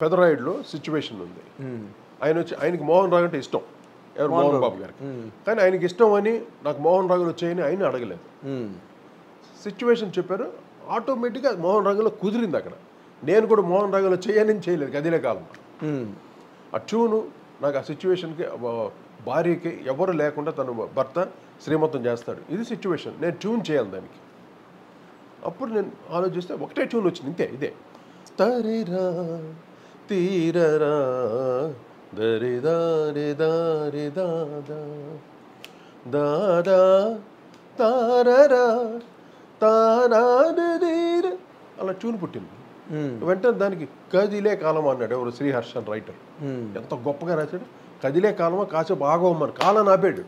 పెదరాయుడులో situation ఉంది. ఆయనకి మోహన్ రావు అంటే ఇష్టం. ఎవరు? మోహన్ బాబు గారికి. కానీ ఆయనకి ఇష్టం అని నాకు మోహన్ రావులో చేయని ఆయన అడగలేదు. సిచ్యువేషన్ చెప్పారు, ఆటోమేటిక్గా మోహన్ రావులో కుదిరింది. అక్కడ నేను కూడా మోహన్ రావులో చేయని చేయలేదు. గదిలే కాలం ఆ ట్యూను నాకు ఆ సిచ్యువేషన్కి భార్యకి ఎవరు లేకుండా తను భర్త శ్రీమంతం చేస్తాడు. ఇది సిచ్యువేషన్, నేను ట్యూన్ చేయాలి దానికి. అప్పుడు నేను ఆలోచిస్తే ఒకటే ట్యూన్ వచ్చింది, ఇంతే, ఇదే తరిరా తీరరా దరిదారి దారి దాదా దాదా తారరా తారాదీర అలా ట్యూన్ పుట్టింది. వెంటనే దానికి కదిలే కాలం అన్నాడు ఎవరు? శ్రీహర్షన్ రైటర్. ఎంత గొప్పగా రాశాడు. కదిలే కాలమా కాసేపు ఆగవమ్మని కాలం ఆపాడు.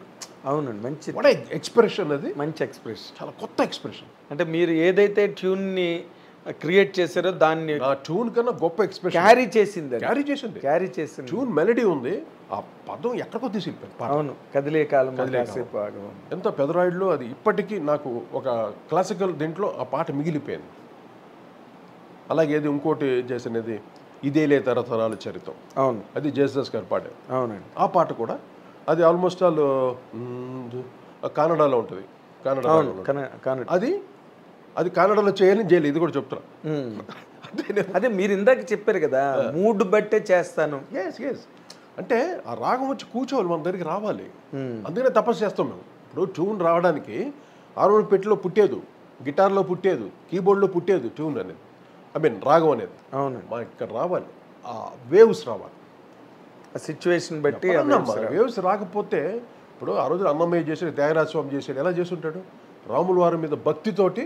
అవునండి, మంచి ఎక్స్ప్రెషన్. అది మంచి ఎక్స్ప్రెషన్, చాలా కొత్త ఎక్స్ప్రెషన్. అంటే మీరు ఏదైతే ట్యూన్ని క్రియేట్ చేశారో దాన్ని ఆ ట్యూన్ కన్నా గొప్ప ఎక్స్ప్రెషన్ క్యారీ చేసింది. క్యారీ చేసింది. ట్యూన్ మెలడీ ఉంది, ఆ పదం ఎక్కడికో తీసుకెళ్ళిపోయింది. అవును, కదిలే కాలం కాసేపు ఆగవం. ఎంత పెదరాయుడులో అది ఇప్పటికీ నాకు ఒక క్లాసికల్ దీంట్లో ఆ పాట మిగిలిపోయింది. అలాగే ఏది ఇంకోటి చేసినది ఇదేలే తరతరాల చరిత్రం. అవును, అది జేసస్ గారు పాడారు. అవునండి. ఆ పాట కూడా అది ఆల్మోస్ట్ ఆల్ కన్నడలో ఉంటుంది. అది అది కన్నడలో చేయలేదు. ఇది కూడా చెప్తున్నా. అదే మీరు ఇందాక చెప్పారు కదా, మూడ్ బట్టే చేస్తాను. ఎస్ అంటే ఆ రాగం వచ్చి కూర్చోవాలి, మన దగ్గరికి రావాలి. అందుకనే తపస్సు చేస్తాం మేము. ఇప్పుడు ట్యూన్ రావడానికి హార్మోనియం పెట్టెలో పుట్టేదు, గిటార్లో పుట్టేదు, కీబోర్డ్లో పుట్టేదు ట్యూన్ అనేది, రాగం అనేది. అవును, మా ఇక్కడ రావాలి, ఆ వేవ్స్ రావాలి. సిచ్యువేషన్ బట్టి వేవ్స్ రాకపోతే ఇప్పుడు ఆ రోజు అన్నమయ్య చేసాడు, త్యాగరాజ స్వామి చేసాడు, ఎలా చేస్తుంటాడు? రాముల వారి మీద భక్తితోటి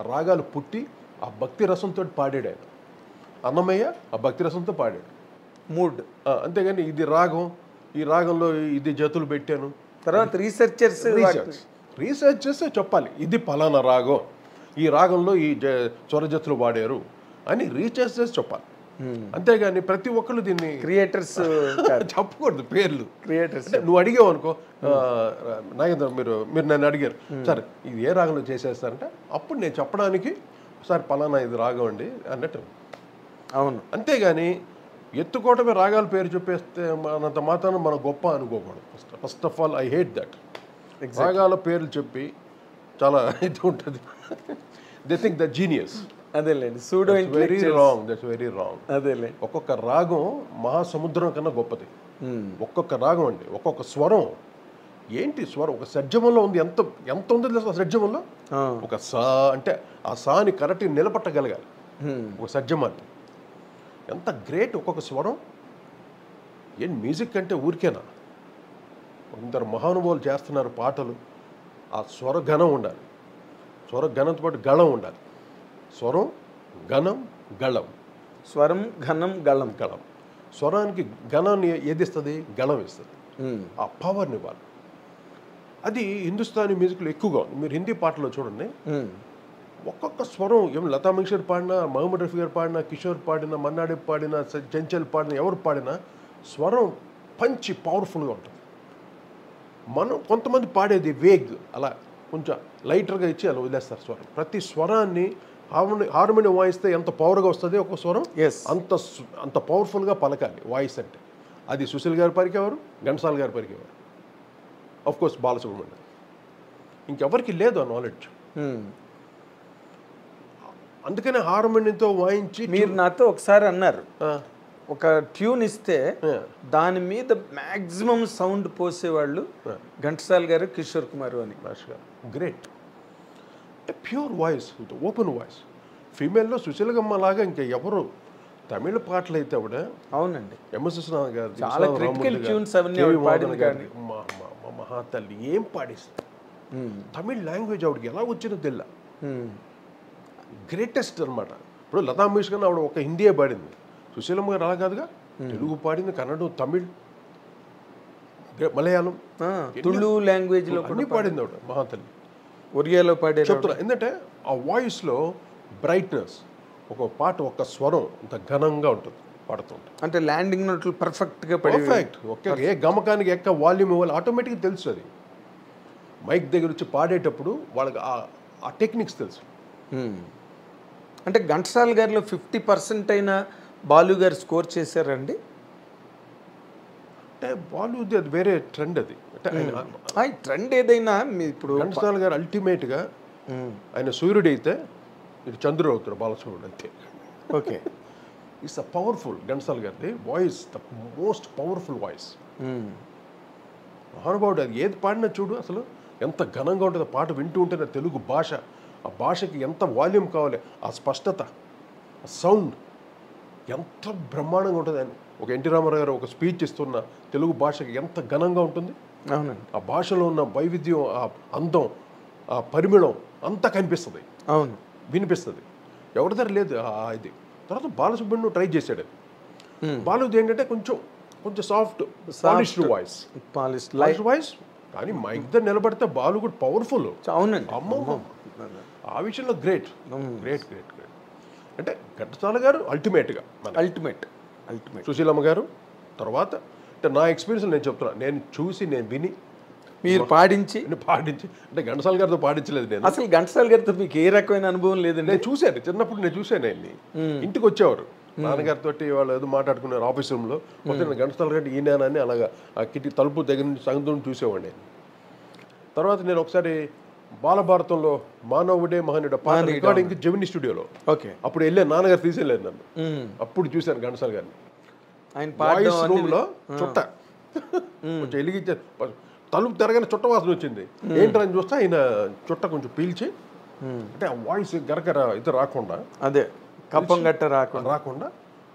రాగాలు పుట్టి ఆ భక్తి రసంతో పాడాడు ఆయన. అన్నమయ్య ఆ భక్తి రసంతో పాడాడు మూడ్. అంతేగాని ఇది రాగం, ఈ రాగంలో ఇది జతులు పెట్టాను. తర్వాత రీసెర్చ్ చేస్తే చెప్పాలి ఇది పలానా రాగం, ఈ రాగంలో ఈ స్వరజతులు వాడారు అని రీసెర్చ్ చేసి చెప్పాలి. అంతేగాని ప్రతి ఒక్కళ్ళు దీన్ని క్రియేటర్స్ చెప్పకూడదు పేర్లు. క్రియేటర్స్ నువ్వు అడిగావు అనుకో, నాగేంద్ర మీరు నన్ను అడిగారు, సార్ ఇది ఏ రాగంలో చేసేస్తారంటే అప్పుడు నేను చెప్పడానికి సార్ పలానా ఇది రాగం అండి అన్నట్టు. అవును, అంతేగాని ఎత్తుకోవటమే రాగాల పేరు చెప్పేస్తే మనంత మాత్రాన మనం గొప్ప అనుకోకూడదు. First of all I hate that. రాగాల పేర్లు చెప్పి చాలా ఇది ఉంటుంది. They think the genius. అదేలేండి, సూడో very wrong. That's very wrong. అదేలే, ఒక్కొక్క రాగం మహాసముద్రం కన్నా గొప్పది. ఒక్కొక్క రాగం అండి, ఒక్కొక్క స్వరం. ఏంటి స్వరం? ఒక షడ్జమంలో ఉంది. ఎంత ఎంత ఉంది తెలుసు షడ్జమంలో? ఒక సా అంటే ఆ సాని కరెక్ట్ నిలబట్టగలగాలి ఒక షడ్జమాన్ని. ఎంత గ్రేట్ ఒక్కొక్క స్వరం. ఏం మ్యూజిక్ అంటే ఊరికేనా? కొందరు మహానుభావులు చేస్తున్నారు పాటలు. ఆ స్వరఘనం ఉండాలి, స్వరఘనంతో పాటు గళం ఉండాలి. స్వరం, ఘనం, గళం. స్వరం, ఘనం, గళం. గళం. స్వరానికి ఘనాన్ని ఏది ఇస్తుంది? గళం ఇస్తుంది. ఆ పవర్ని ఇవ్వాలి. అది హిందుస్థానీ మ్యూజిక్లో ఎక్కువగా ఉంది. మీరు హిందీ పాటలో చూడండి, ఒక్కొక్క స్వరం ఏం లతా మంగేష్కర్ పాడినా, మహమ్మద్ రఫీ గారు పాడినా, కిషోర్ పాడినా, మన్నాడే పాడినా, చెంచల్ పాడినా, ఎవరు పాడినా స్వరం పంచి పవర్ఫుల్గా ఉంటుంది. మనం కొంతమంది పాడేది వేగ్, అలా కొంచెం లైటర్గా ఇచ్చి అలా వదిలేస్తారు స్వరం. ప్రతి స్వరాన్ని హార్మోనియం వాయిస్తే ఎంత పవర్గా వస్తుంది ఒక్కొక్క స్వరం, అంత పవర్ఫుల్గా పలకాలి వాయిస్ అంటే. అది సుశీల్ గారు పరికేవారు, ఘంటసాల గారు పరికేవారు, ఆఫ్కోర్స్ బాలసుబ్రహ్మణ్యం. ఇంకెవరికి లేదు ఆ నాలెడ్జ్. అందుకనే హార్మోనియంతో వాయించి. మీరు నాతో ఒకసారి అన్నారు, ఒక ట్యూన్ ఇస్తే దాని మీద మ్యాక్సిమం సౌండ్ పోసేవాళ్ళు ఘంటసాల గారు, కిషోర్ కుమార్ అని. గ్రేట్. అంటే ప్యూర్ వాయిస్, ఓపెన్ వాయిస్. ఫీమేల్లో సుశీలగమ్మ లాగా ఇంకా ఎవరు తమిళ పాటలు అయితే ఆవిడ. అవునండి, ఎంఎస్ విశ్వనాథ్ గారు, చాలా క్రిటికల్ ట్యూన్స్ అవన్నీ పాడింది. కానీ మహాతల్లి ఏం పాడిస్తుంది. తమిళ్ లాంగ్వేజ్ ఆవిడకి ఎలా వచ్చినో తెల్ల. గ్రేటెస్ట్ అనమాట. ఇప్పుడు లతా మంగేష్కర్ ఆవిడ ఒక హిందీయే పాడింది. సుశీలమ్మ గారు అలా కాదుగా, తెలుగు పాడింది, కన్నడ, తమిళ్, మలయాళం, తుళు లాంగ్వేజ్లో అన్నీ పాడింది ఆవిడ మహాతల్లి. ఒరియాలో పాడే చెప్తున్నా. ఎందుకంటే ఆ వాయిస్లో బ్రైట్నెస్, ఒక పాట ఒక స్వరం అంత ఘనంగా ఉంటుంది పాడుతుంటుంది. అంటే ల్యాండింగ్ నోట్లు పర్ఫెక్ట్గా పర్ఫెక్ట్. ఏ గమకానికి ఎక్క వాల్యూమ్ ఇవ్వాలి ఆటోమేటిక్గా తెలుసు. అది మైక్ దగ్గర వచ్చి పాడేటప్పుడు వాళ్ళకి ఆ టెక్నిక్స్ తెలుసు. అంటే ఘంటసాల గారిలో 50% అయినా బాలు గారు స్కోర్ చేశారండి? అంటే బాలుది అది వేరే ట్రెండ్ అది. అంటే ఆయన ట్రెండ్ ఏదైనా ఇప్పుడు ఘంటసాల గారు అల్టిమేట్గా ఆయన సూర్యుడు అయితే ఇది చంద్రుడు అవుతాడు బాలసూర్యుడు అంతే. Okay. It's a powerful Ghantasala గారిది voice, the most powerful voice. మహానుభావుడు అది ఏది పాడినా చూడు అసలు ఎంత ఘనంగా ఉంటుంది. పాట వింటూ ఉంటే తెలుగు భాష, ఆ భాషకి ఎంత వాల్యూమ్ కావాలి, ఆ స్పష్టత, ఆ సౌండ్ ఎంత బ్రహ్మాండంగా ఉంటుంది. ఆయన ఒక ఎన్టీ రామారావు గారు ఒక స్పీచ్ ఇస్తున్న తెలుగు భాషకి ఎంత ఘనంగా ఉంటుంది. అవునండి. ఆ భాషలో ఉన్న వైవిధ్యం, ఆ అందం, ఆ పరిమళం అంతా కనిపిస్తుంది. అవును, వినిపిస్తుంది. ఎవరి దగ్గర లేదు ఇది. తర్వాత బాలసుబ్రహ్మణ్యం ట్రై చేశాడు. బాలుది ఏంటంటే కొంచెం కొంచెం soft polished voice, polished voice. కానీ మా ఇద్దరు నిలబడితే బాలు కూడా పవర్ఫుల్. అవునండి. అమ్మ ఆ విషయంలో గ్రేట్ గ్రేట్ గ్రేట్ గ్రేట్. అంటే ఘంటసాల గారు అల్టిమేట్గా అల్టిమేట్. సుశీలమ్మ గారు తర్వాత అంటే నా ఎక్స్పీరియన్స్ నేను చెప్తున్నా, నేను చూసి నేను విని మీరు పాడించి అంటే ఘంటసాల గారితో పాడించలేదు నేను. అసలు ఘంటసాల గారితో మీకు ఏ రకమైన అనుభవం లేదండి? నేను చూశాను, చిన్నప్పుడు నేను చూశాను ఆయన్ని. ఇంటికి వచ్చేవారు నాన్నగారితో, వాళ్ళు ఏదో మాట్లాడుకున్నారు ఆఫీస్ రూమ్లో. మొత్తం ఘంటసాల గారి ఈయనని అలాగా ఆ కిటి తలుపు దగ్గర నుంచి సంగతి చూసేవాడిని నేను. తర్వాత నేను ఒకసారి బాలభారతంలో మానవుడే మహనీయుడు పాట రికార్డింగ్ జెమిని స్టూడియోలో, ఓకే, అప్పుడు వెళ్ళాను, నాన్నగారు తీసుకెళ్ళారు నన్ను. అప్పుడు చూశాను ఘంటసాల గారిని ఆయన వాయిస్ రూమ్లో. చుట్ట కొంచెం వెలిగించే తలుపు తిరగానే చుట్ట వాసన వచ్చింది. ఏంటని చూస్తే ఆయన చుట్ట కొంచెం పీల్చి, అంటే ఆ వాయిస్ గరగర ఇది రాకుండా, అదే కప్పం గట్ట రాకుండా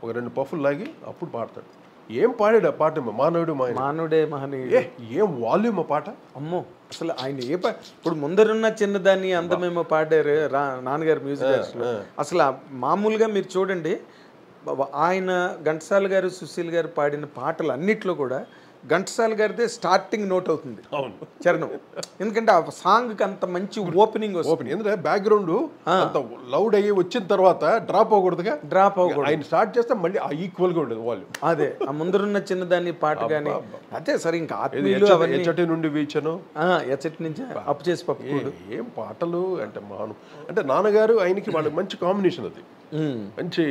ఒక 2 పఫ్ఫులు లాగి అప్పుడు పాడతాడు. ఏం పాడాడు ఆ పాట, మానవుడే మహనీయుడే. ఏం వాల్యూమ్ ఆ పాట. అమ్మో, అసలు ఆయన ఇప్పుడు ముందరున్న చిన్నదాన్ని అందమేమో పాడారు నాన్నగారు మ్యూజిక్. అసలు మామూలుగా మీరు చూడండి, ఆయన ఘంటసాల గారు సుశీల్ గారు పాడిన పాటలు అన్నిట్లో కూడా ఘంటసాల గారిదే స్టార్టింగ్ నోట్ అవుతుంది. అవును, చరణం. ఎందుకంటే ఆ సాంగ్కి అంత మంచి ఓపెనింగ్ వస్తుంది. ఎందుకంటే బ్యాక్గ్రౌండ్ అంత లౌడ్ అయ్యి వచ్చిన తర్వాత డ్రాప్ అవ్వకూడదుగా. ఆయన స్టార్ట్ చేస్తే మళ్ళీ ఆ ఈక్వల్గా ఉండదు వాల్యూమ్. అదే ఆ ముందరున్న చిన్నదాన్ని పాట కానీ అదే సరే. ఇంకా ఎచ్చటి నుండి వీచను, ఎచ్చటి నుంచి అప్పు చేసి పప్పు, ఏం పాటలు అంటే అంటే నాన్నగారు ఆయనకి వాళ్ళకి మంచి కాంబినేషన్ అది. మంచి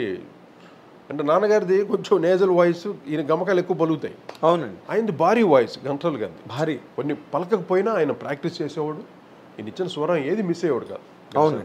అంటే నాన్నగారిది కొంచెం నేజల్ వాయిస్, ఈయన గమకాలు ఎక్కువ పలుకుతాయి. అవునండి. ఆయనది భారీ వాయిస్ ఘంటసాల గారిది భారీ. కొన్ని పలకకపోయినా ఆయన ప్రాక్టీస్ చేసేవాడు. ఈయన ఇచ్చిన స్వరం ఏది మిస్ అయ్యేవాడు కాదు. అవునండి.